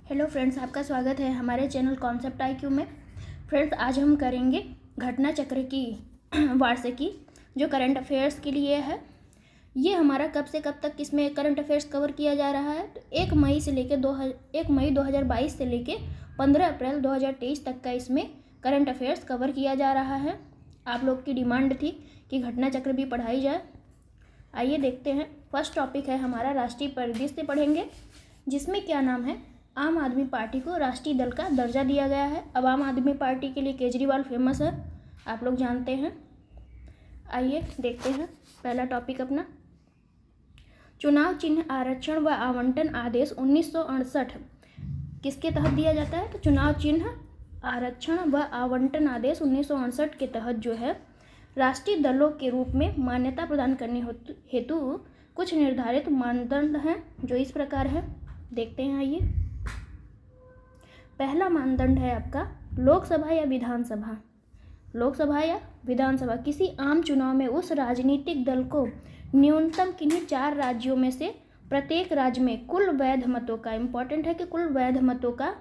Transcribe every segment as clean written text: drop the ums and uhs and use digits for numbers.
Hello friends, आपका स्वागत है हमारे चैनल कॉन्सेप्ट IQ में। फ्रेंड्स, आज हम करेंगे घटना चक्र की वार्षिकी जो करंट अफेयर्स के लिए है। ये हमारा कब से कब तक इसमें करंट अफेयर्स कवर किया जा रहा है तो 1 मई 2022 से लेके 15 अप्रैल 2023 तक का इसमें करंट अफेयर्स कवर किया जा रहा है। आप लोग की डिमांड थी कि घटना चक्र भी पढ़ाई जाए। आइए देखते हैं। फर्स्ट टॉपिक है हमारा राष्ट्रीय परिदृश्य पढ़ेंगे, जिसमें क्या नाम है, आम आदमी पार्टी को राष्ट्रीय दल का दर्जा दिया गया है। अब आम आदमी पार्टी के लिए केजरीवाल फेमस है, आप लोग जानते हैं। आइए देखते हैं पहला टॉपिक अपना, चुनाव चिन्ह आरक्षण व आवंटन आदेश 1968 किसके तहत दिया जाता है। तो चुनाव चिन्ह आरक्षण व आवंटन आदेश 1968 के तहत जो है राष्ट्रीय दलों के रूप में मान्यता प्रदान करने हेतु कुछ निर्धारित मानदंड हैं जो इस प्रकार है। देखते हैं। आइए, पहला मानदंड है आपका लोकसभा या विधानसभा। लोकसभा या विधानसभा किसी आम चुनाव में उस राजनीतिक दल को न्यूनतम किन्हीं 4 राज्यों में से प्रत्येक राज्य में कुल वैध मतों का, इंपॉर्टेंट है कि कुल वैध मतों का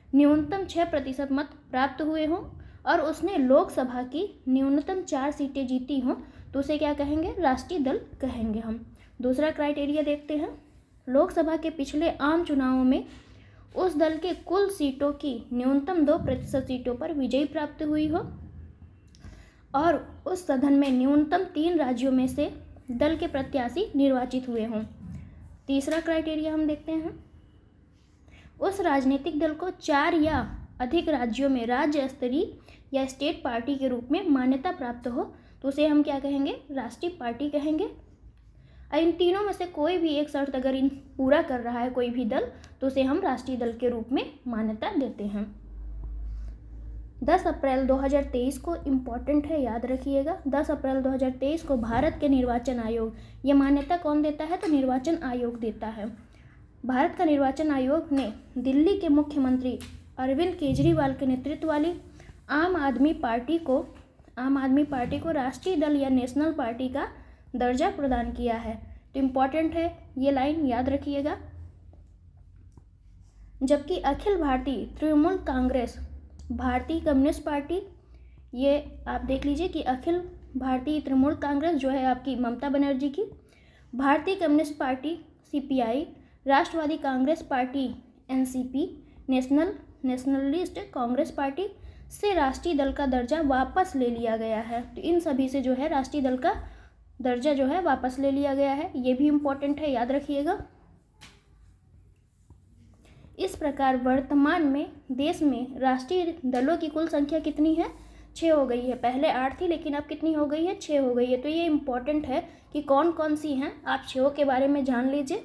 न्यूनतम 6% मत प्राप्त हुए हों और उसने लोकसभा की न्यूनतम 4 सीटें जीती हों तो उसे क्या कहेंगे, राष्ट्रीय दल कहेंगे हम। दूसरा क्राइटेरिया देखते हैं, लोकसभा के पिछले आम चुनावों में उस दल के कुल सीटों की न्यूनतम 2% सीटों पर विजयी प्राप्त हुई हो और उस सदन में न्यूनतम 3 राज्यों में से दल के प्रत्याशी निर्वाचित हुए हों। तीसरा क्राइटेरिया हम देखते हैं, उस राजनीतिक दल को 4 या अधिक राज्यों में राज्य स्तरीय या स्टेट पार्टी के रूप में मान्यता प्राप्त हो तो उसे हम क्या कहेंगे, राष्ट्रीय पार्टी कहेंगे। इन तीनों में से कोई भी एक शर्त अगर इन पूरा कर रहा है कोई भी दल तो उसे हम राष्ट्रीय दल के रूप में मान्यता देते हैं। 10 अप्रैल 2023 को इम्पॉर्टेंट है, याद रखिएगा। 10 अप्रैल 2023 को भारत के निर्वाचन आयोग, ये मान्यता कौन देता है, तो निर्वाचन आयोग देता है। भारत का निर्वाचन आयोग ने दिल्ली के मुख्यमंत्री अरविंद केजरीवाल के नेतृत्व वाली आम आदमी पार्टी को राष्ट्रीय दल या नेशनल पार्टी का दर्जा प्रदान किया है। तो इम्पॉर्टेंट है, ये लाइन याद रखिएगा। जबकि अखिल भारतीय तृणमूल कांग्रेस, भारतीय कम्युनिस्ट पार्टी, ये आप देख लीजिए कि अखिल भारतीय तृणमूल कांग्रेस जो है आपकी ममता बनर्जी की, भारतीय कम्युनिस्ट पार्टी CPI, राष्ट्रवादी Congress party NCP, nationalist Congress party से राष्ट्रीय दल का दर्जा वापस ले लिया गया है। तो इन सभी से जो है राष्ट्रीय दल का दर्जा जो है वापस ले लिया गया है, ये भी इम्पोर्टेंट है, याद रखिएगा। इस प्रकार वर्तमान में देश में राष्ट्रीय दलों की कुल संख्या कितनी है, 6 हो गई है। पहले 8 थी लेकिन अब कितनी हो गई है, 6 हो गई है। तो ये इम्पोर्टेंट है कि कौन कौन सी हैं, आप 6 के बारे में जान लीजिए।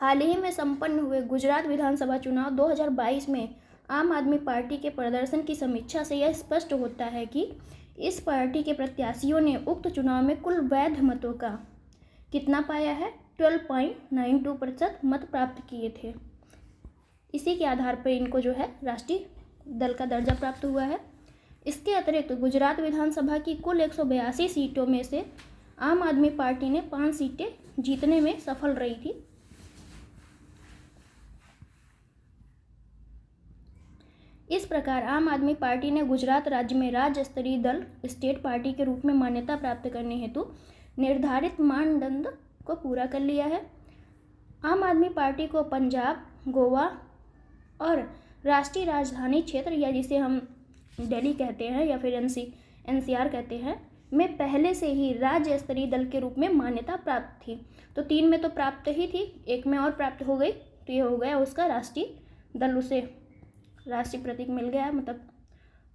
हाल ही में संपन्न हुए गुजरात विधानसभा चुनाव 2022 में आम आदमी पार्टी के प्रदर्शन की समीक्षा से यह स्पष्ट होता है कि इस पार्टी के प्रत्याशियों ने उक्त चुनाव में कुल वैध मतों का कितना पाया है, 12.92% मत प्राप्त किए थे। इसी के आधार पर इनको जो है राष्ट्रीय दल का दर्जा प्राप्त हुआ है। इसके अतिरिक्त गुजरात विधानसभा की कुल 182 सीटों में से आम आदमी पार्टी ने 5 सीटें जीतने में सफल रही थी। इस प्रकार आम आदमी पार्टी ने गुजरात राज्य में राज्य स्तरीय दल स्टेट पार्टी के रूप में मान्यता प्राप्त करने हेतु निर्धारित मानदंड को पूरा कर लिया है। आम आदमी पार्टी को पंजाब, गोवा और राष्ट्रीय राजधानी क्षेत्र या जिसे हम दिल्ली कहते हैं या फिर NCR कहते हैं में पहले से ही राज्य स्तरीय दल के रूप में मान्यता प्राप्त थी। तो 3 में तो प्राप्त ही थी, 1 में और प्राप्त हो गई, तो ये हो गया उसका राष्ट्रीय दल, उसे राष्ट्रीय प्रतीक मिल गया, मतलब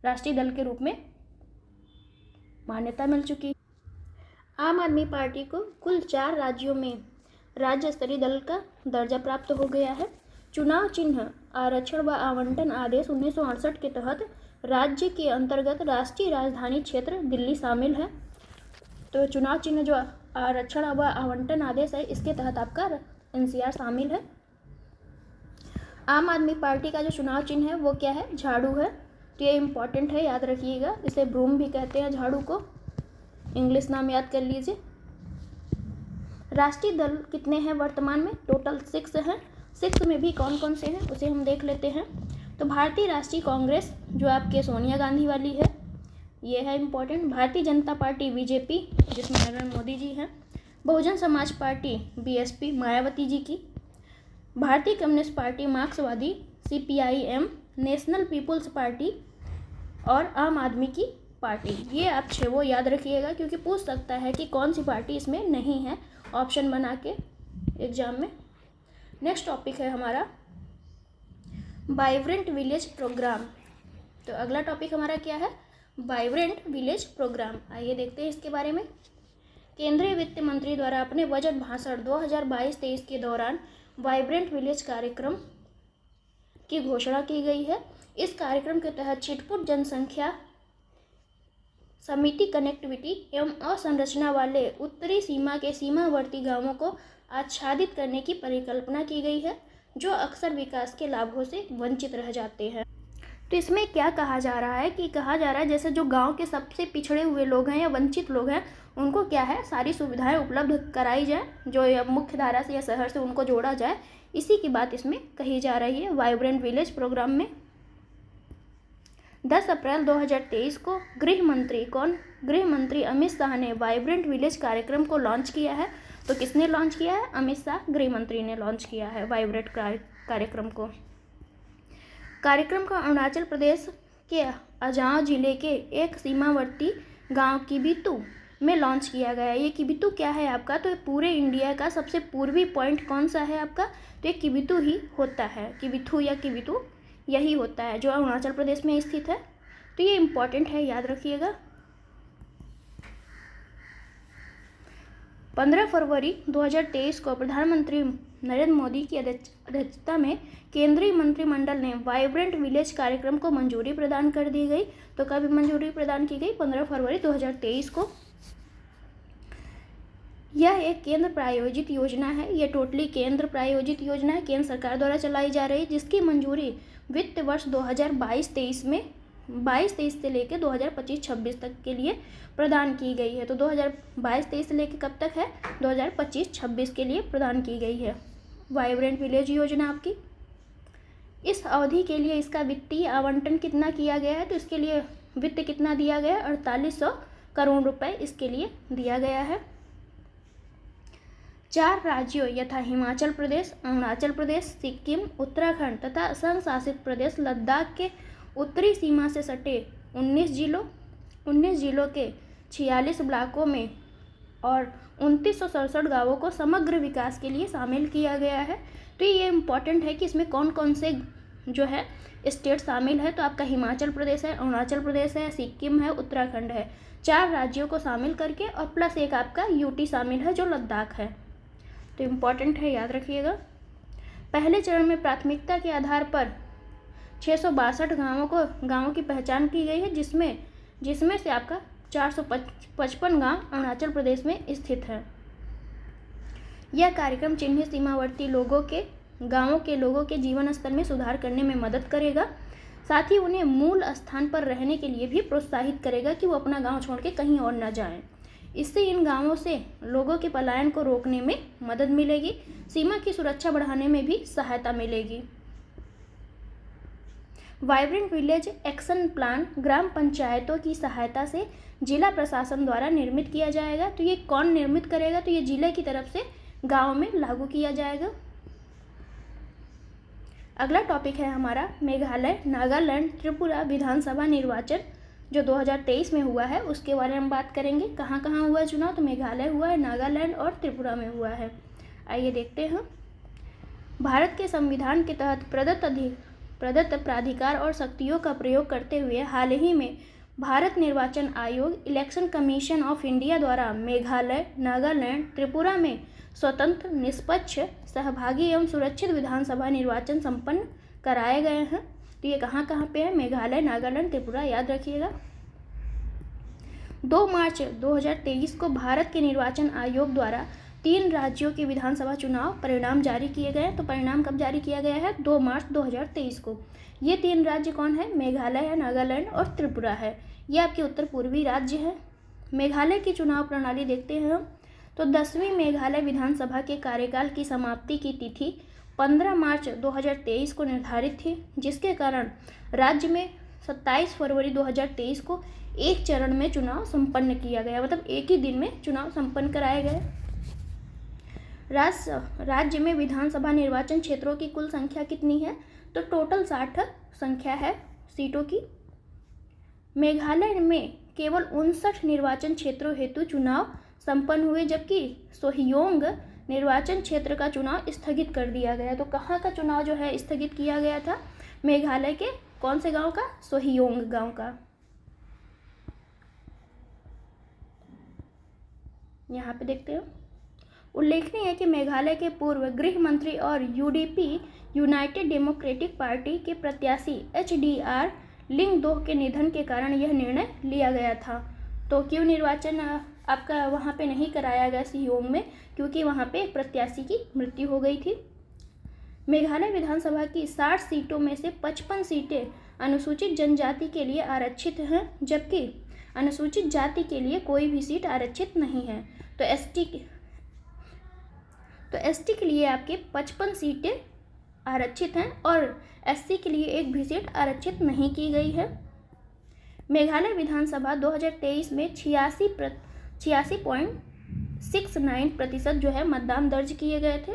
राष्ट्रीय दल के रूप में मान्यता मिल चुकी। आम आदमी पार्टी को कुल 4 राज्यों में राज्य स्तरीय दल का दर्जा प्राप्त हो गया है। चुनाव चिन्ह आरक्षण व आवंटन आदेश 1968 के तहत राज्य के अंतर्गत राष्ट्रीय राजधानी क्षेत्र दिल्ली शामिल है। तो चुनाव चिन्ह जो आरक्षण व आवंटन आदेश है इसके तहत आपका NCR शामिल है। आम आदमी पार्टी का जो चुनाव चिन्ह है वो क्या है, झाड़ू है। तो ये इम्पॉर्टेंट है, याद रखिएगा। इसे ब्रूम भी कहते हैं झाड़ू को, इंग्लिश नाम याद कर लीजिए। राष्ट्रीय दल कितने हैं वर्तमान में, टोटल 6 हैं। 6 में भी कौन कौन से हैं उसे हम देख लेते हैं। तो भारतीय राष्ट्रीय कांग्रेस जो आपके सोनिया गांधी वाली है, ये है important. Bharatiya Janata party BJP जिसमें नरेंद्र मोदी जी हैं। बहुजन समाज पार्टी बीएसपी मायावती जी की। भारतीय कम्युनिस्ट पार्टी मार्क्सवादी सीपीआईएम, नेशनल पीपुल्स पार्टी और आम आदमी की पार्टी। ये आप 6 वो याद रखिएगा क्योंकि पूछ सकता है कि कौन सी पार्टी इसमें नहीं है, ऑप्शन बना के एग्जाम में। नेक्स्ट टॉपिक है हमारा वाइब्रेंट विलेज प्रोग्राम। तो अगला टॉपिक हमारा क्या है, वाइब्रेंट विलेज प्रोग्राम। आइए देखते हैं इसके बारे में। केंद्रीय वित्त मंत्री द्वारा अपने बजट भाषण 2022-23 के दौरान वाइब्रेंट विलेज कार्यक्रम की घोषणा की गई है। इस कार्यक्रम के तहत छिटपुट जनसंख्या समिति कनेक्टिविटी एवं अवसंरचना वाले उत्तरी सीमा के सीमावर्ती गांवों को आच्छादित करने की परिकल्पना की गई है, जो अक्सर विकास के लाभों से वंचित रह जाते हैं। तो इसमें क्या कहा जा रहा है कि कहा जा रहा है जैसे जो गांव के सबसे पिछड़े हुए लोग हैं या वंचित लोग हैं, उनको क्या है सारी सुविधाएं उपलब्ध कराई जाए, जो मुख्य धारा से या शहर से उनको जोड़ा जाए। इसी की बात इसमें कही जा रही है वाइब्रेंट विलेज प्रोग्राम में। 10 अप्रैल 2023 को गृह मंत्री अमित शाह ने वाइब्रेंट विलेज कार्यक्रम को लॉन्च किया है। तो किसने लॉन्च किया है, अमित शाह गृह मंत्री ने लॉन्च किया है वाइब्रेंट कार्यक्रम को। कार्यक्रम को अरुणाचल प्रदेश के अजाव जिले के एक सीमावर्ती गांव किबिथु में लॉन्च किया गया है। ये किबिथु क्या है आपका, तो पूरे इंडिया का सबसे पूर्वी पॉइंट कौन सा है आपका, तो ये किबिथु ही होता है। किबिथु या किबिथु यही होता है जो अरुणाचल प्रदेश में स्थित है। तो ये इम्पॉर्टेंट है, याद रखिएगा। 15 फरवरी 2023 को प्रधानमंत्री नरेंद्र मोदी की अध्यक्षता में केंद्रीय मंत्रिमंडल ने वाइब्रेंट विलेज कार्यक्रम को मंजूरी प्रदान कर दी गई। तो कब मंजूरी प्रदान की गई, 15 फरवरी 2023 को। यह एक केंद्र प्रायोजित योजना है। यह टोटली केंद्र प्रायोजित योजना है, केंद्र सरकार द्वारा चलाई जा रही है, जिसकी मंजूरी वित्त वर्ष 2022-23 में 22-23 से लेकर 2025-26 तक के लिए प्रदान की गई है। तो 2022-23 से लेकर कब तक है, 2025-26 के लिए प्रदान की गई है वाइब्रेंट विलेज योजना आपकी। इस अवधि के लिए इसका वित्तीय आवंटन कितना किया गया है, तो इसके लिए वित्त कितना दिया गया है, 4800 करोड़ रुपए इसके लिए दिया गया है। 4 राज्यों यथा हिमाचल प्रदेश, अरुणाचल प्रदेश, सिक्किम, उत्तराखंड तथा संघ शासित प्रदेश लद्दाख के उत्तरी सीमा से सटे 19 जिलों के 46 ब्लॉकों में और 2967 गाँवों को समग्र विकास के लिए शामिल किया गया है। तो ये इम्पॉर्टेंट है कि इसमें कौन कौन से जो है स्टेट शामिल है। तो आपका हिमाचल प्रदेश है, अरुणाचल प्रदेश है, सिक्किम है, उत्तराखंड है। 4 राज्यों को शामिल करके और प्लस एक आपका यूटी शामिल है जो लद्दाख है। तो इम्पॉर्टेंट है, याद रखिएगा। पहले चरण में प्राथमिकता के आधार पर 662 गाँवों की पहचान की गई है, जिसमें से आपका 455 गाँव अरुणाचल प्रदेश में स्थित है। यह कार्यक्रम चिन्हित सीमावर्ती गाँवों के लोगों के जीवन स्तर में सुधार करने में मदद करेगा। साथ ही उन्हें मूल स्थान पर रहने के लिए भी प्रोत्साहित करेगा कि वो अपना गांव छोड़ के कहीं और न जाएं। इससे इन गांवों से लोगों के पलायन को रोकने में मदद मिलेगी, सीमा की सुरक्षा बढ़ाने में भी सहायता मिलेगी। वाइब्रेंट विलेज एक्शन प्लान ग्राम पंचायतों की सहायता से जिला प्रशासन द्वारा निर्मित किया जाएगा। तो ये कौन निर्मित करेगा, तो ये जिले की तरफ से गाँव में लागू किया जाएगा। अगला टॉपिक है हमारा मेघालय, नागालैंड, त्रिपुरा विधानसभा निर्वाचन जो 2023 में हुआ है, उसके बारे में हम बात करेंगे। कहाँ कहाँ हुआ चुनाव, तो मेघालय हुआ है, नागालैंड और त्रिपुरा में हुआ है। आइए देखते हैं। भारत के संविधान के तहत प्रदत्त प्राधिकार और शक्तियों का प्रयोग करते हुए हाल ही में भारत निर्वाचन आयोग इलेक्शन कमीशन ऑफ इंडिया द्वारा मेघालय, नागालैंड, त्रिपुरा में स्वतंत्र, निष्पक्ष, सहभागी एवं सुरक्षित विधानसभा निर्वाचन संपन्न कराए गए हैं। तो ये कहाँ पे है, मेघालय, नागालैंड, त्रिपुरा, याद रखिएगा। 2 मार्च 2023 को भारत के निर्वाचन आयोग द्वारा 3 राज्यों के विधानसभा चुनाव परिणाम जारी किए गए। तो परिणाम कब जारी किया गया है, 2 मार्च 2023 को। ये 3 राज्य कौन है, मेघालय है, नागालैंड और त्रिपुरा है। ये आपके उत्तर पूर्वी राज्य हैं। मेघालय की चुनाव प्रणाली देखते हैं हम। तो 10वीं मेघालय विधानसभा के कार्यकाल की समाप्ति की तिथि 15 मार्च 2023 को निर्धारित थी, जिसके कारण राज्य में 27 फरवरी 2023 को एक चरण में चुनाव संपन्न किया गया, मतलब एक ही दिन में चुनाव संपन्न कराए गए। राज्य में विधानसभा निर्वाचन क्षेत्रों की कुल संख्या कितनी है? तो टोटल 60 संख्या है सीटों की। मेघालय में केवल 59 निर्वाचन क्षेत्रों हेतु चुनाव संपन्न हुए, जबकि सोहियोंग निर्वाचन क्षेत्र का चुनाव स्थगित कर दिया गया। तो कहाँ का चुनाव जो है स्थगित किया गया था? मेघालय के कौन से गांव का? सोहियोंग गांव का। यहाँ पे देखते हो। उल्लेखनीय है कि मेघालय के पूर्व गृह मंत्री और यूडीपी यूनाइटेड डेमोक्रेटिक पार्टी के प्रत्याशी HDR लिंगदोह के निधन के कारण यह निर्णय लिया गया था। तो क्यों निर्वाचन आपका वहाँ पे नहीं कराया गया सोहियोंग में? क्योंकि वहाँ पे एक प्रत्याशी की मृत्यु हो गई थी। मेघालय विधानसभा की 60 सीटों में से 55 सीटें अनुसूचित जनजाति के लिए आरक्षित हैं, जबकि अनुसूचित जाति के लिए कोई भी सीट आरक्षित नहीं है। तो एसटी के लिए आपके 55 सीटें आरक्षित हैं और एससी के लिए एक भी सीट आरक्षित नहीं की गई है। मेघालय विधानसभा 2023 में 86.69% जो है मतदान दर्ज किए गए थे।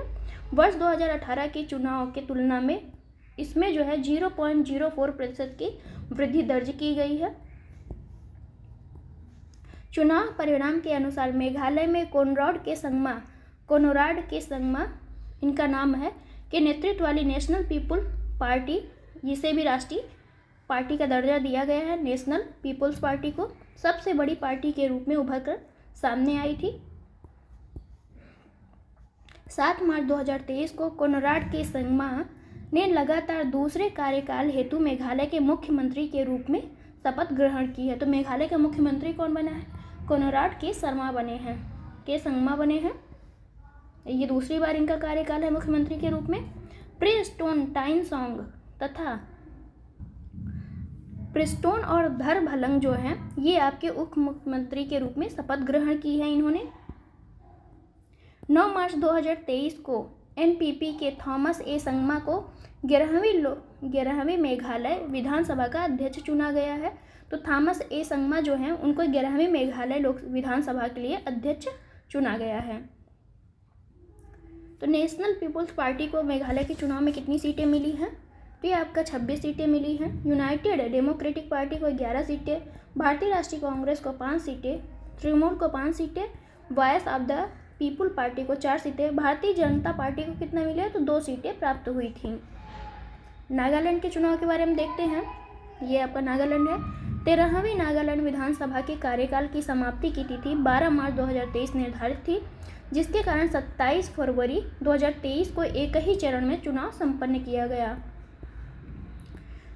वर्ष 2018 के चुनाव के तुलना में इसमें जो है 0.04% की वृद्धि दर्ज की गई है। चुनाव परिणाम के अनुसार मेघालय में कोनराड के संगमा इनका नाम है के नेतृत्व वाली नेशनल पीपुल पार्टी, जिसे भी राष्ट्रीय पार्टी का दर्जा दिया गया है, नेशनल पीपुल्स पार्टी को सबसे बड़ी पार्टी के रूप में उभर कर सामने आई थी। 7 मार्च 2023 को कोनराड के संगमा ने लगातार दूसरे कार्यकाल हेतु मेघालय के मुख्यमंत्री के रूप में शपथ ग्रहण की है। तो मेघालय का मुख्यमंत्री कौन बना है? कोनराड के संगमा बने हैं। ये दूसरी बार इनका कार्यकाल है मुख्यमंत्री के रूप में। प्रिस्टोन टाइनसोंग तथा प्रिस्टोन और धरभलंग जो हैं ये आपके उप मुख्यमंत्री के रूप में शपथ ग्रहण की है इन्होंने। 9 मार्च 2023 को एनपीपी के थॉमस ए संगमा को 11वीं मेघालय विधानसभा का अध्यक्ष चुना गया है। तो थॉमस ए संगमा जो हैं उनको 11वीं मेघालय लोक विधानसभा के लिए अध्यक्ष चुना गया है। तो नेशनल पीपुल्स पार्टी को मेघालय के चुनाव में कितनी सीटें मिली हैं? तो ये आपका 26 सीटें मिली हैं। यूनाइटेड डेमोक्रेटिक पार्टी को 11 सीटें, भारतीय राष्ट्रीय कांग्रेस को 5 सीटें, तृणमूल को 5 सीटें, voice of the people party को 4 सीटें, भारतीय जनता पार्टी को कितना मिले? तो 2 सीटें प्राप्त हुई थी। नागालैंड के चुनाव के बारे में देखते हैं। ये आपका नागालैंड है। 13वीं नागालैंड विधानसभा के कार्यकाल की समाप्ति की तिथि 12 मार्च 2023 निर्धारित थी, जिसके कारण 27 फरवरी 2023 को एक ही चरण में चुनाव संपन्न किया गया।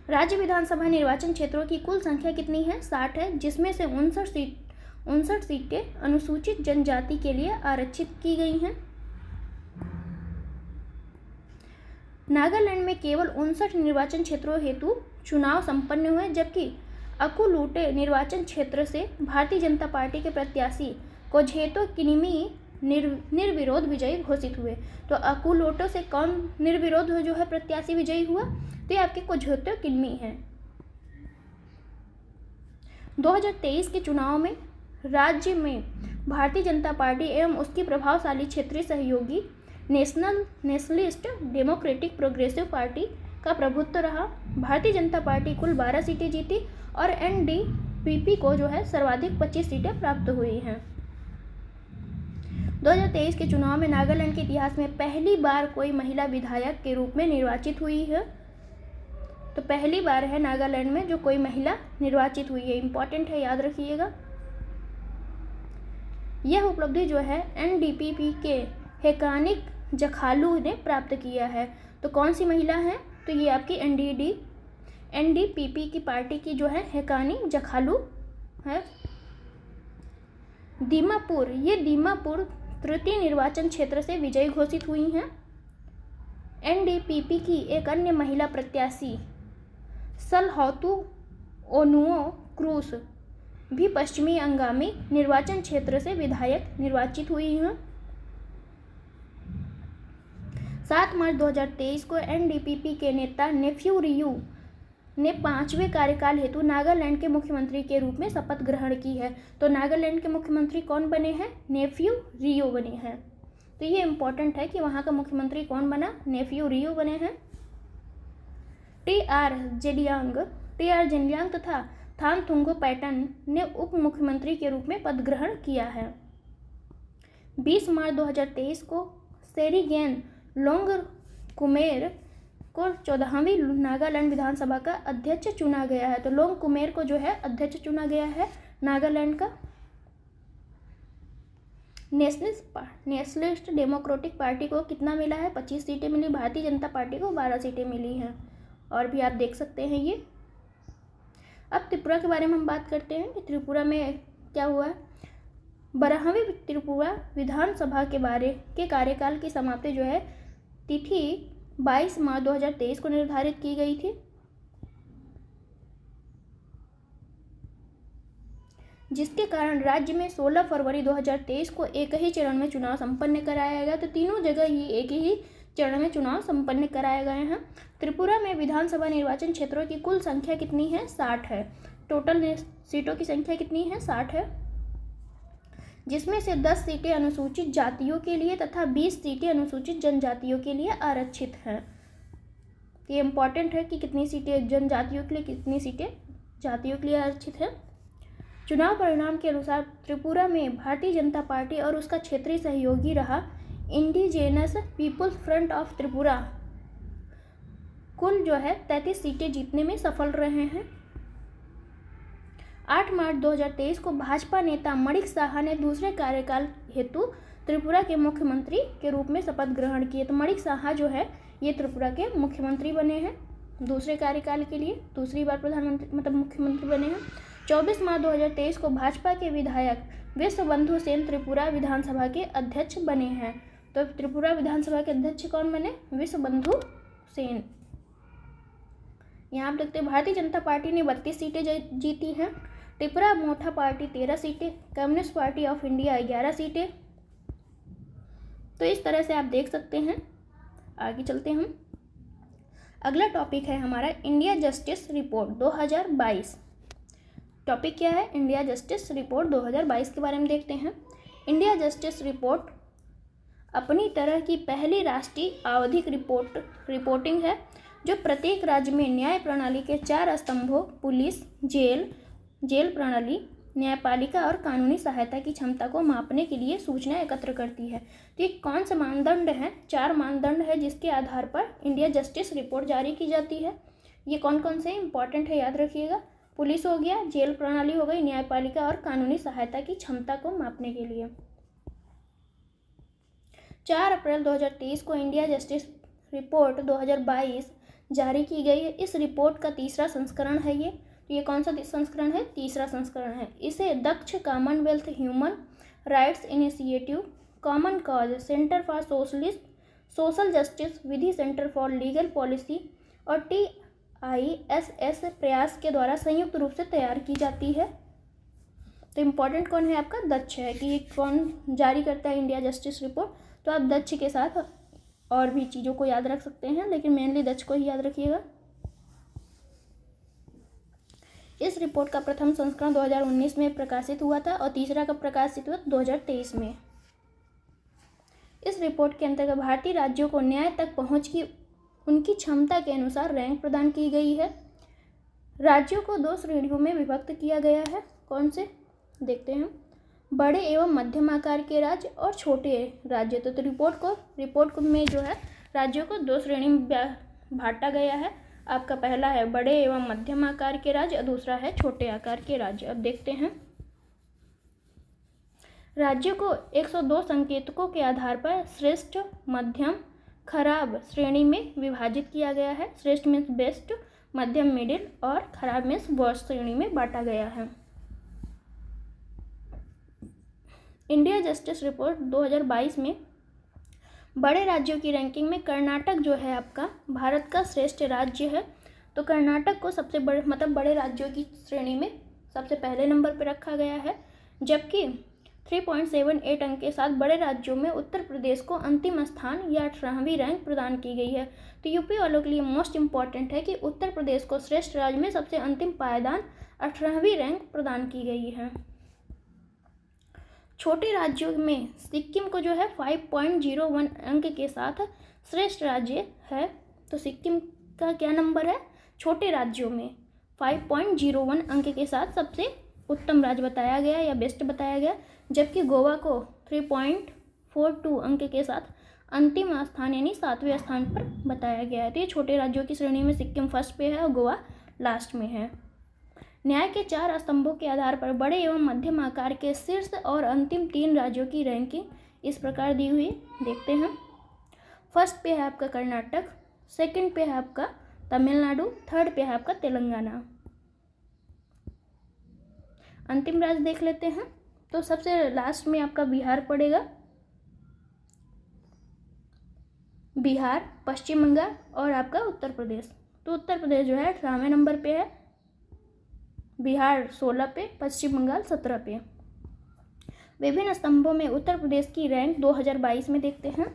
राज्य विधानसभा निर्वाचन क्षेत्रों की कुल संख्या कितनी है? 60 है, जिसमें से 59 सीटें अनुसूचित जनजाति के लिए आरक्षित की गई हैं। नागालैंड में केवल 59 निर्वाचन क्षेत्रों हेतु चुनाव संपन्न हुए, जबकि अकुलूटे निर्वाचन क्षेत्र से भारतीय जनता पार्टी के प्रत्याशी कोझेतो किनिमी निर्विरोध विजयी घोषित हुए। तो अकुलोटो से कौन निर्विरोध जो है प्रत्याशी विजयी हुआ? तो ये आपके कोझेतो किनिमी है। 2023 के चुनाव में राज्य में भारतीय जनता पार्टी एवं उसकी प्रभावशाली क्षेत्रीय सहयोगी नेशनलिस्ट डेमोक्रेटिक प्रोग्रेसिव पार्टी का प्रभुत्व रहा। भारतीय जनता पार्टी कुल 12 सीटें जीती और एनडीपीपी को जो है सर्वाधिक 25 सीटें प्राप्त हुई हैं। 2023 के चुनाव में नागालैंड के इतिहास में पहली बार कोई महिला विधायक के रूप में निर्वाचित हुई है। तो पहली बार है नागालैंड में जो कोई महिला निर्वाचित हुई है। इंपॉर्टेंट है, याद रखिएगा। यह उपलब्धि जो है एनडीपीपी के हेकानिक जखालू ने प्राप्त किया है। तो कौन सी महिला है? तो ये आपकी एनडीपीपी की पार्टी की जो है हेकानी जखालू है। दीमापुर तृतीय निर्वाचन क्षेत्र से विजयी घोषित हुई हैं। एनडीपीपी की एक अन्य महिला प्रत्याशी सलहौतु ओनुओ क्रूस भी पश्चिमी अंगामी निर्वाचन क्षेत्र से विधायक निर्वाचित हुई हैं। 7 मार्च 2023 को एनडीपीपी के नेता नेफ्यू रियू ने 5वें कार्यकाल हेतु नागालैंड के मुख्यमंत्री के रूप में शपथ ग्रहण की है। तो नागालैंड के मुख्यमंत्री कौन बने हैं? नेफ्यू रियो बने हैं। तो ये इंपॉर्टेंट है कि वहाँ का मुख्यमंत्री कौन बना? नेफ्यू रियो बने हैं। टी आर जेलियांग तथा थानथुंगो पैटन ने उप मुख्यमंत्री के रूप में पद ग्रहण किया है। 20 मार्च 2023 को सेरिगेन लोंगकुमेर को 14वीं नागालैंड विधानसभा का अध्यक्ष चुना गया है। तो लोंगकुमेर को जो है अध्यक्ष चुना गया है नागालैंड का। नेशनलिस्ट डेमोक्रेटिक पार्टी को कितना मिला है? 25 सीटें मिली। भारतीय जनता पार्टी को 12 सीटें मिली हैं। और भी आप देख सकते हैं ये। अब त्रिपुरा के बारे में हम बात करते हैं कि त्रिपुरा में क्या हुआ है। 12वीं त्रिपुरा विधानसभा के कार्यकाल की समाप्ति जो है तिथि 22 मार्च 2023 को निर्धारित की गई थी, जिसके कारण राज्य में 16 फरवरी 2023 को एक ही चरण में चुनाव संपन्न कराया गया। तो तीनों जगह ही एक ही चरण में चुनाव संपन्न कराए गए हैं। त्रिपुरा में विधानसभा निर्वाचन क्षेत्रों की कुल संख्या कितनी है? 60 है। टोटल सीटों की संख्या कितनी है? 60 है, जिसमें से 10 सीटें अनुसूचित जातियों के लिए तथा 20 सीटें अनुसूचित जनजातियों के लिए आरक्षित हैं। ये इम्पॉर्टेंट है कि कितनी सीटें जनजातियों के लिए, कितनी सीटें जातियों के लिए आरक्षित है। चुनाव परिणाम के अनुसार त्रिपुरा में भारतीय जनता पार्टी और उसका क्षेत्रीय सहयोगी रहा indigenous peoples front of Tripura कुल जो है 33 सीटें जीतने में सफल रहे हैं। 8 मार्च 2023 को भाजपा नेता मणिक साहा ने दूसरे कार्यकाल हेतु त्रिपुरा के मुख्यमंत्री के रूप में शपथ ग्रहण किए। तो मणिक साहा जो है ये त्रिपुरा के मुख्यमंत्री बने हैं दूसरे कार्यकाल के लिए, दूसरी बार प्रधानमंत्री मतलब मुख्यमंत्री बने हैं। 24 मार्च 2023 को भाजपा के विधायक विश्वबंधु सेन त्रिपुरा विधानसभा के अध्यक्ष बने हैं। तो त्रिपुरा विधानसभा के अध्यक्ष कौन बने? विश्वबंधु सेन। यहाँ आप देखते हैं भारतीय जनता पार्टी ने 32 सीटें जीती हैं। त्रिपुरा मोठा पार्टी 13 सीटें, कम्युनिस्ट पार्टी ऑफ इंडिया 11 सीटें। तो इस तरह से आप देख सकते हैं। आगे चलते हैं हम। अगला टॉपिक है हमारा इंडिया जस्टिस रिपोर्ट 2022। टॉपिक क्या है? इंडिया जस्टिस रिपोर्ट 2022 के बारे में देखते हैं। इंडिया जस्टिस रिपोर्ट अपनी तरह की पहली राष्ट्रीय आवधिक रिपोर्टिंग है जो प्रत्येक राज्य में न्याय प्रणाली के 4 स्तंभों पुलिस, जेल प्रणाली, न्यायपालिका और कानूनी सहायता की क्षमता को मापने के लिए सूचना एकत्र करती है। तो ये कौन से मानदंड हैं? 4 मानदंड है जिसके आधार पर इंडिया जस्टिस रिपोर्ट जारी की जाती है। ये कौन कौन से इंपॉर्टेंट है, याद रखिएगा। पुलिस हो गया, जेल प्रणाली हो गई, न्यायपालिका और कानूनी सहायता की क्षमता को मापने के लिए। 4 अप्रैल 2023 को इंडिया जस्टिस रिपोर्ट 2022 जारी की गई है। इस रिपोर्ट का तीसरा संस्करण है ये। तो ये कौन सा संस्करण है? तीसरा संस्करण है। इसे Daksh commonwealth human rights initiative, common cause, centre for social justice, Vidhi centre for legal policy और TISS प्रयास के द्वारा संयुक्त रूप से तैयार की जाती है। तो इम्पॉर्टेंट कौन है आपका? दक्ष है कि ये कौन जारी करता है इंडिया जस्टिस रिपोर्ट। तो आप दक्ष के साथ और भी चीज़ों को याद रख सकते हैं, लेकिन मेनली दक्ष को ही याद रखिएगा। इस रिपोर्ट का प्रथम संस्करण 2019 में प्रकाशित हुआ था और तीसरा का प्रकाशित हुआ 2023 में। इस रिपोर्ट के अंतर्गत भारतीय राज्यों को न्याय तक पहुंच की उनकी क्षमता के अनुसार रैंक प्रदान की गई है। राज्यों को 2 श्रेणियों में विभक्त किया गया है। कौन से देखते हैं? बड़े एवं मध्यम आकार के राज्य और छोटे राज्य। तो रिपोर्ट में जो है राज्यों को 2 श्रेणी में बांटा गया है। आपका पहला है बड़े एवं मध्यम आकार के राज्य और दूसरा है छोटे आकार के राज्य। अब देखते हैं। राज्यों को 102 संकेतकों के आधार पर श्रेष्ठ, मध्यम, खराब श्रेणी में विभाजित किया गया है। श्रेष्ठ मीन्स बेस्ट, मध्यम मिडिल और खराब मीन्स वर्स्ट श्रेणी में बांटा गया है। इंडिया जस्टिस रिपोर्ट 2022 में बड़े राज्यों की रैंकिंग में कर्नाटक जो है आपका भारत का श्रेष्ठ राज्य है। तो कर्नाटक को सबसे बड़े राज्यों की श्रेणी में सबसे पहले नंबर पर रखा गया है, जबकि 3.78 अंक के साथ बड़े राज्यों में उत्तर प्रदेश को अंतिम स्थान या 18वीं रैंक प्रदान की गई है। तो यूपी वालों के लिए मोस्ट इंपॉर्टेंट है कि उत्तर प्रदेश को श्रेष्ठ राज्य में सबसे अंतिम पायदान 18वीं रैंक प्रदान की गई है। छोटे राज्यों में सिक्किम को जो है 5.01 अंक के साथ श्रेष्ठ राज्य है। तो सिक्किम का क्या नंबर है छोटे राज्यों में? 5.01 अंक के साथ सबसे उत्तम राज्य बताया गया या बेस्ट बताया गया, जबकि गोवा को 3.42 अंक के साथ अंतिम स्थान यानी 7वें स्थान पर बताया गया है। तो ये छोटे राज्यों की श्रेणी में सिक्किम फर्स्ट पे है और गोवा लास्ट में है। न्याय के 4 स्तंभों के आधार पर बड़े एवं मध्यम आकार के शीर्ष और अंतिम 3 राज्यों की रैंकिंग इस प्रकार दी हुई देखते हैं। फर्स्ट पे है आपका कर्नाटक, सेकंड पे है आपका तमिलनाडु, थर्ड पे है आपका तेलंगाना। अंतिम राज्य देख लेते हैं। तो सबसे लास्ट में आपका बिहार पड़ेगा। बिहार, पश्चिम बंगाल और आपका उत्तर प्रदेश। तो उत्तर प्रदेश जो है 18वें नंबर पे है, बिहार 16 पे, पश्चिम बंगाल 17 पे। विभिन्न स्तंभों में उत्तर प्रदेश की रैंक 2022 में देखते हैं।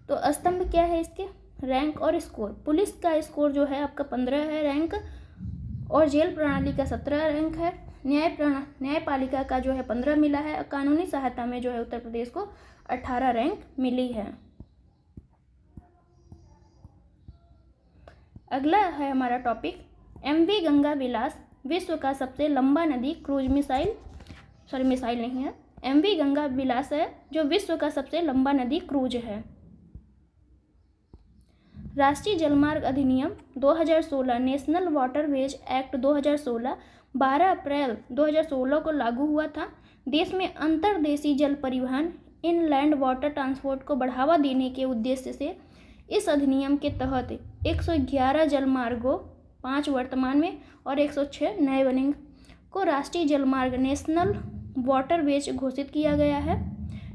तो स्तंभ क्या है इसके? रैंक और स्कोर। पुलिस का स्कोर जो है आपका 15 है रैंक, और जेल प्रणाली का 17 रैंक है। न्यायपालिका का जो है 15 मिला है, और कानूनी सहायता में जो है उत्तर प्रदेश को 18 रैंक मिली है। अगला है हमारा टॉपिक MV गंगा विलास विश्व का सबसे लंबा नदी क्रूज मिसाइल नहीं है, MV गंगा विलास है जो विश्व का सबसे लंबा नदी क्रूज है। राष्ट्रीय जलमार्ग अधिनियम 2016 नेशनल वाटरवेज एक्ट 2016 12 अप्रैल 2016 को लागू हुआ था। देश में अंतर्देशीय जल परिवहन इनलैंड वाटर ट्रांसपोर्ट को बढ़ावा देने के उद्देश्य से इस अधिनियम के तहत 111 जलमार्गों, 5 वर्तमान में और 106 नए बनेंगे, को राष्ट्रीय जलमार्ग नेशनल वाटरवेज घोषित किया गया है।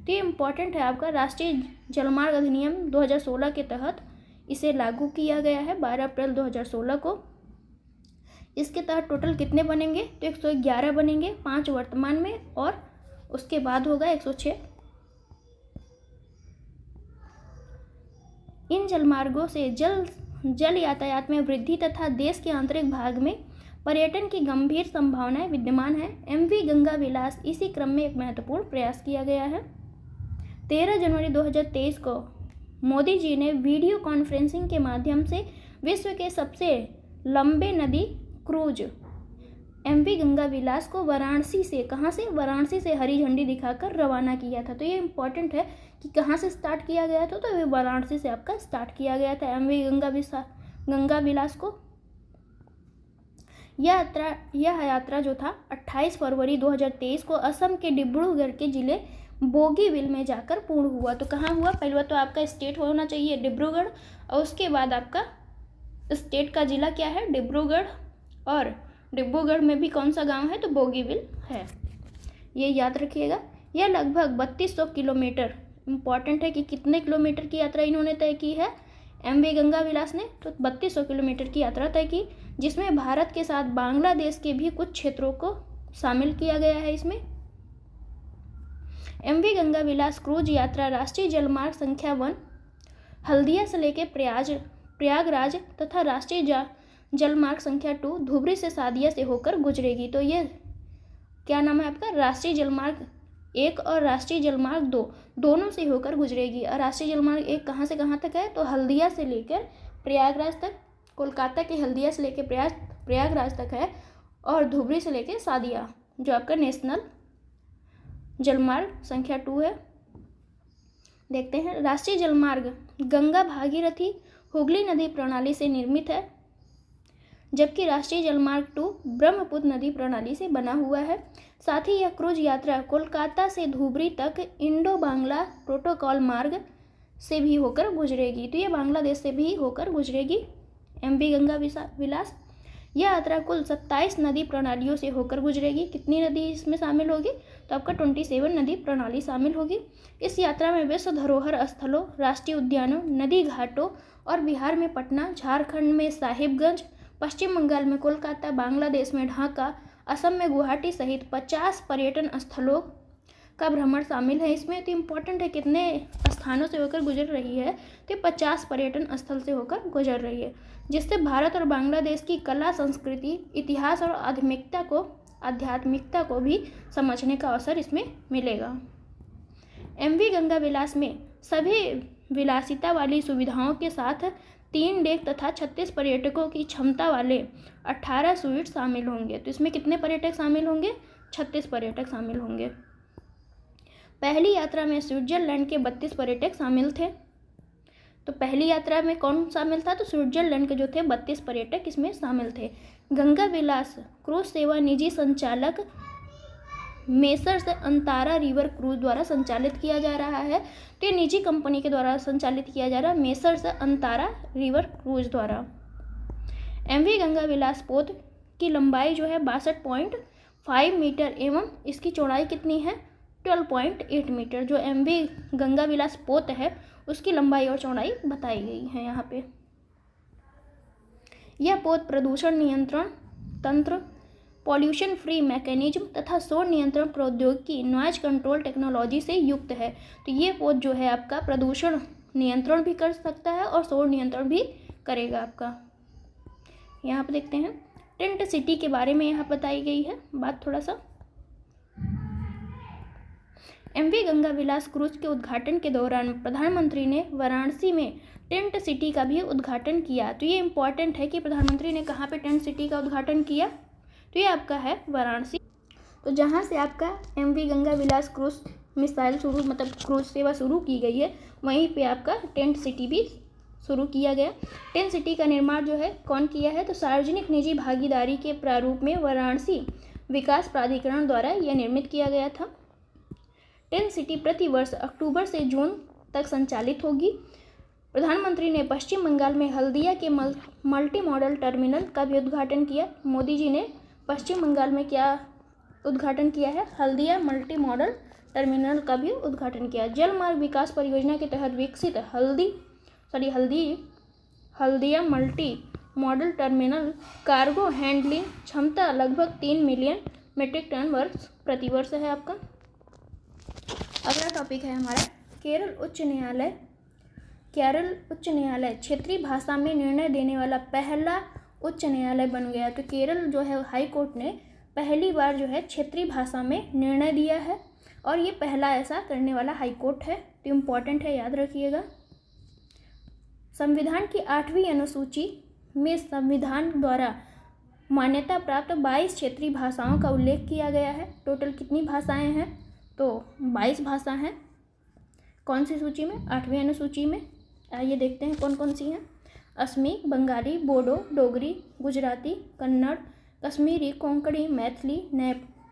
तो ये इम्पॉर्टेंट है आपका, राष्ट्रीय जलमार्ग अधिनियम 2016 के तहत इसे लागू किया गया है 12 अप्रैल 2016 को। इसके तहत टोटल कितने बनेंगे? तो 111 बनेंगे, 5 वर्तमान में और उसके बाद होगा 106। इन जलमार्गों से जल यातायात में वृद्धि तथा देश के आंतरिक भाग में पर्यटन की गंभीर संभावनाएं विद्यमान है। MV गंगा विलास इसी क्रम में एक महत्वपूर्ण प्रयास किया गया है। 13 जनवरी 2023 को मोदी जी ने वीडियो कॉन्फ्रेंसिंग के माध्यम से विश्व के सबसे लंबे नदी क्रूज MV गंगा विलास को वाराणसी से हरी झंडी दिखाकर रवाना किया था। तो ये इम्पोर्टेंट है कि कहाँ से स्टार्ट किया गया था, तो ये वाराणसी से आपका स्टार्ट किया गया था MV गंगा विलास को। यह यात्रा जो था 28 फरवरी 2023 को असम के डिब्रूगढ़ के जिले बोगीबिल में जाकर पूर्ण हुआ। तो कहाँ हुआ? पहले तो आपका स्टेट होना चाहिए डिब्रूगढ़, और उसके बाद आपका स्टेट का जिला क्या है? डिब्रूगढ़, और डिब्रूगढ़ में भी कौन सा गांव है? तो बोगीबिल है। ये याद रखिएगा। यह लगभग 3200 किलोमीटर, इम्पॉर्टेंट है कि कितने किलोमीटर की यात्रा इन्होंने तय की है MV गंगा विलास ने? तो 3200 किलोमीटर की यात्रा तय की, जिसमें भारत के साथ बांग्लादेश के भी कुछ क्षेत्रों को शामिल किया गया है। इसमें MV गंगा विलास क्रूज यात्रा राष्ट्रीय जलमार्ग संख्या 1 हल्दिया से लेकर प्रयागराज तथा राष्ट्रीय जलमार्ग संख्या 2 धुबरी से सादिया से होकर गुजरेगी। तो ये क्या नाम है आपका? राष्ट्रीय जलमार्ग 1 और राष्ट्रीय जलमार्ग 2 दोनों से होकर गुजरेगी। और राष्ट्रीय जलमार्ग 1 कहाँ से कहाँ तक है? तो हल्दिया से लेकर प्रयागराज तक, कोलकाता के हल्दिया से लेकर प्रयागराज तक है, और धुबरी से लेकर सादिया जो आपका नेशनल जलमार्ग संख्या 2 है। देखते हैं, राष्ट्रीय जलमार्ग गंगा भागीरथी हुगली नदी प्रणाली से निर्मित है, जबकि राष्ट्रीय जलमार्ग 2 ब्रह्मपुत्र नदी प्रणाली से बना हुआ है। साथ ही यह क्रूज यात्रा कोलकाता से धुबरी तक इंडो बांग्ला प्रोटोकॉल मार्ग से भी होकर गुजरेगी। तो ये बांग्लादेश से भी होकर गुजरेगी MV गंगा विलास। यह यात्रा कुल 27 नदी प्रणालियों से होकर गुजरेगी। कितनी नदी इसमें शामिल होगी? तो आपका 27 नदी प्रणाली शामिल होगी। इस यात्रा में विश्व धरोहर स्थलों, राष्ट्रीय उद्यानों, नदी घाटों और बिहार में पटना, झारखंड में साहिबगंज, पश्चिम बंगाल में कोलकाता, बांग्लादेश में ढाका, असम में गुवाहाटी सहित 50 पर्यटन स्थलों का भ्रमण शामिल है इसमें। तो इम्पोर्टेंट है कितने स्थानों से होकर गुजर रही है, तो 50 पर्यटन स्थल से होकर गुजर रही है, जिससे भारत और बांग्लादेश की कला, संस्कृति, इतिहास और आध्यात्मिकता को भी समझने का अवसर इसमें मिलेगा। MV गंगा विलास में सभी विलासिता वाली सुविधाओं के साथ 3 डेक तथा 36 पर्यटकों की क्षमता वाले 18 स्वीट शामिल होंगे। तो इसमें कितने पर्यटक शामिल होंगे? 36 पर्यटक शामिल होंगे। पहली यात्रा में स्विट्जरलैंड के 32 पर्यटक शामिल थे। तो पहली यात्रा में कौन शामिल था? तो स्विट्जरलैंड के जो थे 32 पर्यटक इसमें शामिल थे। गंगा विलास क्रूज सेवा निजी संचालक मेसर्स अंतारा रिवर क्रूज द्वारा संचालित किया जा रहा है। तो ये निजी कंपनी के द्वारा संचालित किया जा रहा है, मेसर्स अंतारा रिवर क्रूज द्वारा। MV गंगा विलास पोत की लंबाई जो है 62.5 मीटर एवं इसकी चौड़ाई कितनी है? 12.8 मीटर। जो MV गंगा विलास पोत है उसकी लंबाई और चौड़ाई बताई गई है यहाँ पे। यह पोत प्रदूषण नियंत्रण तंत्र, पॉल्यूशन फ्री मैकेनिज्म तथा शोर नियंत्रण प्रौद्योगिकी, नॉइज कंट्रोल टेक्नोलॉजी से युक्त है। तो ये पोत जो है आपका प्रदूषण नियंत्रण भी कर सकता है और शोर नियंत्रण भी करेगा आपका। यहाँ पर देखते हैं टेंट सिटी के बारे में यहाँ बताई गई है बात थोड़ा सा। MV गंगा विलास क्रूज के उद्घाटन के दौरान प्रधानमंत्री ने वाराणसी में टेंट सिटी का भी उद्घाटन किया। तो ये इम्पॉर्टेंट है कि प्रधानमंत्री ने कहाँ पे टेंट सिटी का उद्घाटन किया? तो ये आपका है वाराणसी। तो जहाँ से आपका MV गंगा विलास क्रूज मिसाइल क्रूज सेवा शुरू की गई है, वहीं पे आपका टेंट सिटी भी शुरू किया गया। टेंट सिटी का निर्माण जो है कौन किया है? तो सार्वजनिक निजी भागीदारी के प्रारूप में वाराणसी विकास प्राधिकरण द्वारा यह निर्मित किया गया था। टेंट सिटी प्रतिवर्ष अक्टूबर से जून तक संचालित होगी। प्रधानमंत्री ने पश्चिम बंगाल में हल्दिया के मल्टी मॉडल टर्मिनल का भी उद्घाटन किया। मोदी जी ने पश्चिम बंगाल में क्या उद्घाटन किया है? हल्दिया मल्टी मॉडल टर्मिनल का भी उद्घाटन किया। जल मार्ग विकास परियोजना के तहत विकसित Haldia multi modal terminal cargo handling क्षमता लगभग 3 मिलियन मीट्रिक टन प्रतिवर्ष है आपका। अगला टॉपिक है हमारा केरल उच्च न्यायालय क्षेत्रीय भाषा में निर्णय देने वाला पहला उच्च न्यायालय बन गया। तो केरल जो है हाई कोर्ट ने पहली बार जो है क्षेत्रीय भाषा में निर्णय दिया है और ये पहला ऐसा करने वाला हाई कोर्ट है। तो इम्पॉर्टेंट है, याद रखिएगा। संविधान की 8वीं अनुसूची में संविधान द्वारा मान्यता प्राप्त 22 क्षेत्रीय भाषाओं का उल्लेख किया गया है। टोटल कितनी भाषाएं हैं? तो 22 भाषा हैं। कौन सी सूची में? 8वीं अनुसूची में। आइए देखते हैं कौन कौन सी हैं। असमी, बंगाली, बोडो, डोगरी, गुजराती, कन्नड़, कश्मीरी, कोंकणी, मैथिली,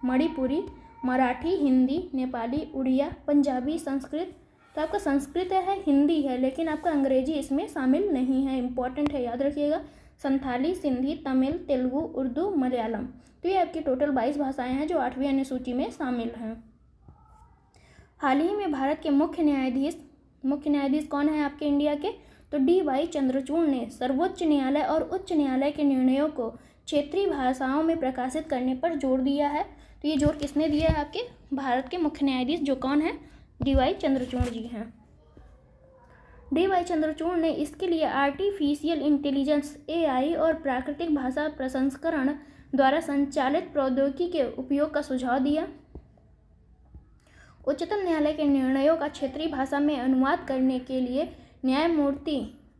मणिपुरी, मराठी, हिंदी, नेपाली, उड़िया, पंजाबी, संस्कृत। तो आपका संस्कृत है, हिंदी है, लेकिन आपका अंग्रेजी इसमें शामिल नहीं है। इम्पॉर्टेंट है, याद रखिएगा। संथाली, सिंधी, तमिल, तेलुगु, उर्दू, मलयालम। तो ये आपकी टोटल 22 भाषाएं हैं जो 8वीं अनुसूची में शामिल हैं। हाल ही में भारत के मुख्य न्यायाधीश कौन है आपके इंडिया के? तो DY चंद्रचूड़ ने सर्वोच्च न्यायालय और उच्च न्यायालय के निर्णयों को क्षेत्रीय भाषाओं में प्रकाशित करने पर जोर दिया है। तो ये जोर किसने दिया है? आपके भारत के मुख्य न्यायाधीश जो कौन है? DY चंद्रचूड़ जी हैं। DY चंद्रचूड़ ने इसके लिए आर्टिफिशियल इंटेलिजेंस AI और प्राकृतिक भाषा प्रसंस्करण द्वारा संचालित प्रौद्योगिकी के उपयोग का सुझाव दिया। उच्चतम न्यायालय के निर्णयों का क्षेत्रीय भाषा में अनुवाद करने के लिए न्यायमूर्ति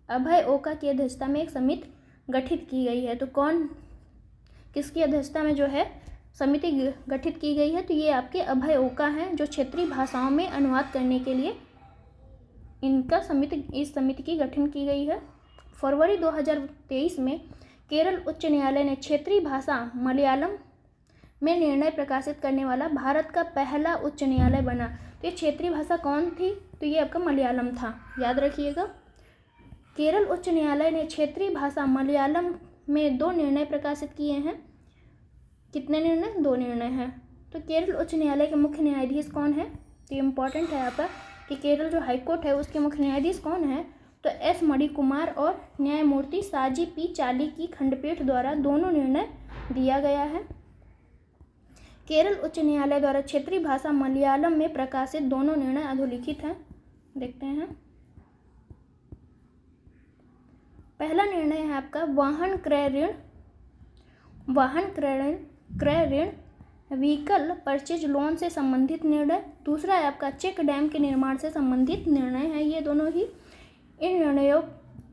अभय ओका की अध्यक्षता में एक समिति गठित की गई है। तो किसकी अध्यक्षता में जो है समिति गठित की गई है? तो ये आपके अभय ओका हैं जो क्षेत्रीय भाषाओं में अनुवाद करने के लिए इस समिति की गठन की गई है। फरवरी 2023 में केरल उच्च न्यायालय ने क्षेत्रीय भाषा मलयालम में निर्णय प्रकाशित करने वाला भारत का पहला उच्च न्यायालय बना। तो ये क्षेत्रीय भाषा कौन थी? तो ये आपका मलयालम था, याद रखिएगा। केरल उच्च न्यायालय ने क्षेत्रीय भाषा मलयालम में 2 निर्णय प्रकाशित किए हैं। कितने निर्णय? 2 निर्णय हैं। तो केरल उच्च न्यायालय के मुख्य न्यायाधीश कौन है? तो इम्पॉर्टेंट है आपका कि केरल जो हाईकोर्ट है उसके मुख्य न्यायाधीश कौन है? तो S मणिकुमार और न्यायमूर्ति साजी P चाली की खंडपीठ द्वारा दोनों निर्णय दिया गया है। केरल उच्च न्यायालय द्वारा क्षेत्रीय भाषा मलयालम में प्रकाशित दोनों निर्णय अधोलिखित हैं। देखते हैं। पहला निर्णय है आपका वाहन क्रय ऋण व्हीकल परचेज लोन से संबंधित निर्णय। दूसरा है आपका चेक डैम के निर्माण से संबंधित निर्णय है ये दोनों ही। इन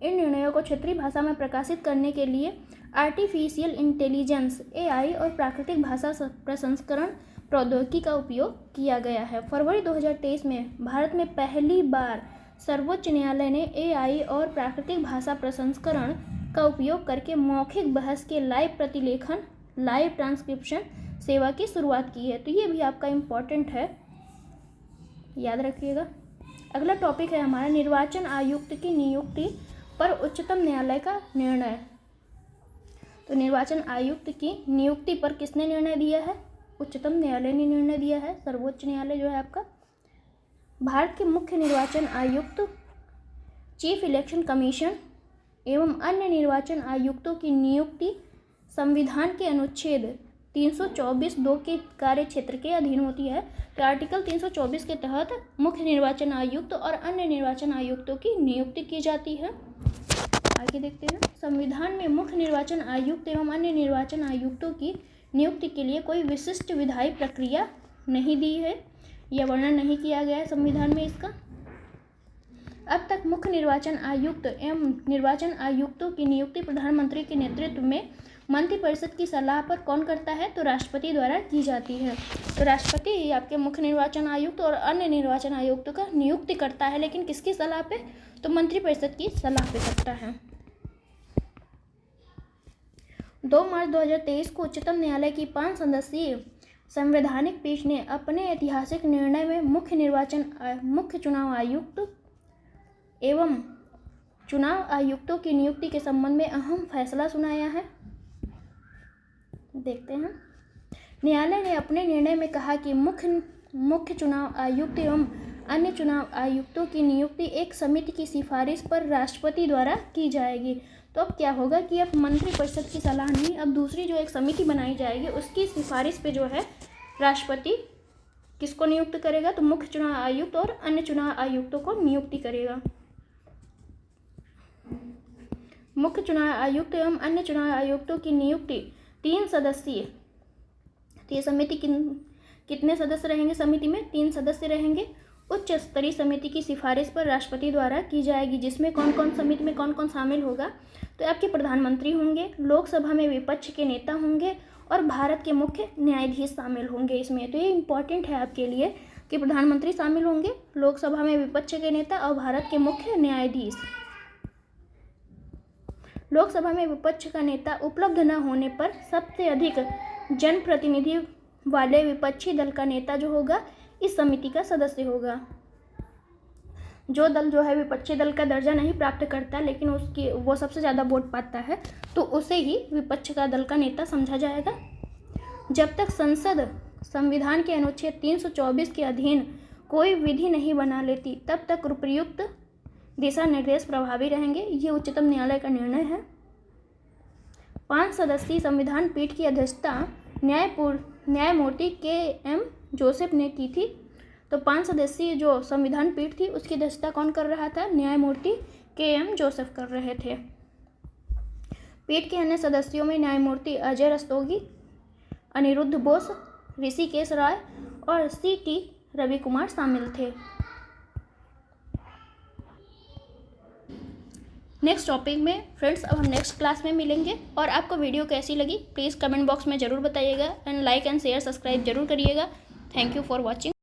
निर्णयों को क्षेत्रीय भाषा में प्रकाशित करने के लिए आर्टिफिशियल इंटेलिजेंस AI और प्राकृतिक भाषा प्रसंस्करण प्रौद्योगिकी का उपयोग किया गया है। फरवरी 2023 में भारत में पहली बार सर्वोच्च न्यायालय ने AI और प्राकृतिक भाषा प्रसंस्करण का उपयोग करके मौखिक बहस के लाइव प्रतिलेखन ट्रांसक्रिप्शन सेवा की शुरुआत की है। तो ये भी आपका इम्पॉर्टेंट है, याद रखिएगा। अगला टॉपिक है हमारा निर्वाचन आयुक्त की नियुक्ति पर उच्चतम न्यायालय का निर्णय। तो निर्वाचन आयुक्त की नियुक्ति पर किसने निर्णय दिया है? उच्चतम न्यायालय ने निर्णय दिया है। सर्वोच्च न्यायालय जो है आपका। भारत के मुख्य निर्वाचन आयुक्त, चीफ इलेक्शन कमीशन एवं अन्य निर्वाचन आयुक्तों की नियुक्ति संविधान के अनुच्छेद 324(2) के कार्य क्षेत्र के अधीन होती है। तो आर्टिकल 324 के तहत मुख्य निर्वाचन आयुक्त और अन्य निर्वाचन आयुक्तों की नियुक्ति की जाती है। आगे देखते हैं। संविधान में मुख्य निर्वाचन आयुक्त एवं अन्य निर्वाचन आयुक्तों की नियुक्ति के लिए कोई विशिष्ट विधायी प्रक्रिया नहीं दी है या वर्णन नहीं किया गया है संविधान में इसका। अब तक मुख्य निर्वाचन आयुक्त एवं निर्वाचन आयुक्तों की नियुक्ति प्रधानमंत्री के नेतृत्व में मंत्रिपरिषद की सलाह पर कौन करता है? तो राष्ट्रपति द्वारा की जाती है। तो राष्ट्रपति ही आपके मुख्य निर्वाचन आयुक्त और अन्य निर्वाचन आयुक्तों का नियुक्ति करता है, लेकिन किसकी सलाह पे? तो मंत्रिपरिषद की सलाह पे करता है। 2 मार्च 2023 को उच्चतम न्यायालय की 5 सदस्यीय संवैधानिक पीठ ने अपने ऐतिहासिक निर्णय में मुख्य चुनाव आयुक्त एवं चुनाव आयुक्तों की नियुक्ति के संबंध में अहम फैसला सुनाया है। देखते हैं। न्यायालय ने अपने निर्णय में कहा कि मुख्य चुनाव आयुक्त एवं अन्य चुनाव आयुक्तों की नियुक्ति एक समिति की सिफारिश पर राष्ट्रपति द्वारा की जाएगी। तो अब क्या होगा कि अब मंत्रिपरिषद की सलाह नहीं, अब दूसरी जो एक समिति बनाई जाएगी उसकी सिफारिश पे जो है राष्ट्रपति किसको नियुक्त करेगा? तो मुख्य चुनाव आयुक्त और अन्य चुनाव आयुक्तों को नियुक्ति करेगा। मुख्य चुनाव आयुक्त एवं अन्य चुनाव आयुक्तों की नियुक्ति 3 सदस्यीय। तो ये समिति कितने सदस्य रहेंगे? समिति में 3 सदस्य रहेंगे। उच्च स्तरीय समिति की सिफारिश पर राष्ट्रपति द्वारा की जाएगी, जिसमें कौन कौन समिति में कौन कौन शामिल होगा? तो आपके प्रधानमंत्री होंगे, लोकसभा में विपक्ष के नेता होंगे और भारत के मुख्य न्यायाधीश शामिल होंगे इसमें। तो ये इम्पॉर्टेंट है आपके लिए कि प्रधानमंत्री शामिल होंगे, लोकसभा में विपक्ष के नेता और भारत के मुख्य न्यायाधीश। लोकसभा में विपक्ष का नेता उपलब्ध न होने पर सबसे अधिक जनप्रतिनिधि वाले विपक्षी दल का नेता जो होगा इस समिति का सदस्य होगा। जो दल जो है विपक्षी दल का दर्जा नहीं प्राप्त करता लेकिन वो सबसे ज़्यादा वोट पाता है तो उसे ही विपक्ष का दल का नेता समझा जाएगा। जब तक संसद संविधान के अनुच्छेद 324 के अधीन कोई विधि नहीं बना लेती तब तक उपयुक्त दिशा निर्देश प्रभावी रहेंगे। ये उच्चतम न्यायालय का निर्णय है। 5 सदस्यीय संविधान पीठ की अध्यक्षता न्यायमूर्ति KM जोसेफ ने की थी। तो 5 सदस्यीय जो संविधान पीठ थी उसकी अध्यक्षता कौन कर रहा था? न्यायमूर्ति KM जोसेफ कर रहे थे। पीठ के अन्य सदस्यों में न्यायमूर्ति अजय रस्तोगी, अनिरुद्ध बोस, ऋषिकेश राय और CT रवि कुमार शामिल थे। नेक्स्ट टॉपिक में फ्रेंड्स अब हम नेक्स्ट क्लास में मिलेंगे। और आपको वीडियो कैसी लगी प्लीज़ कमेंट बॉक्स में ज़रूर बताइएगा and like and share subscribe जरूर करिएगा। Thank you for watching.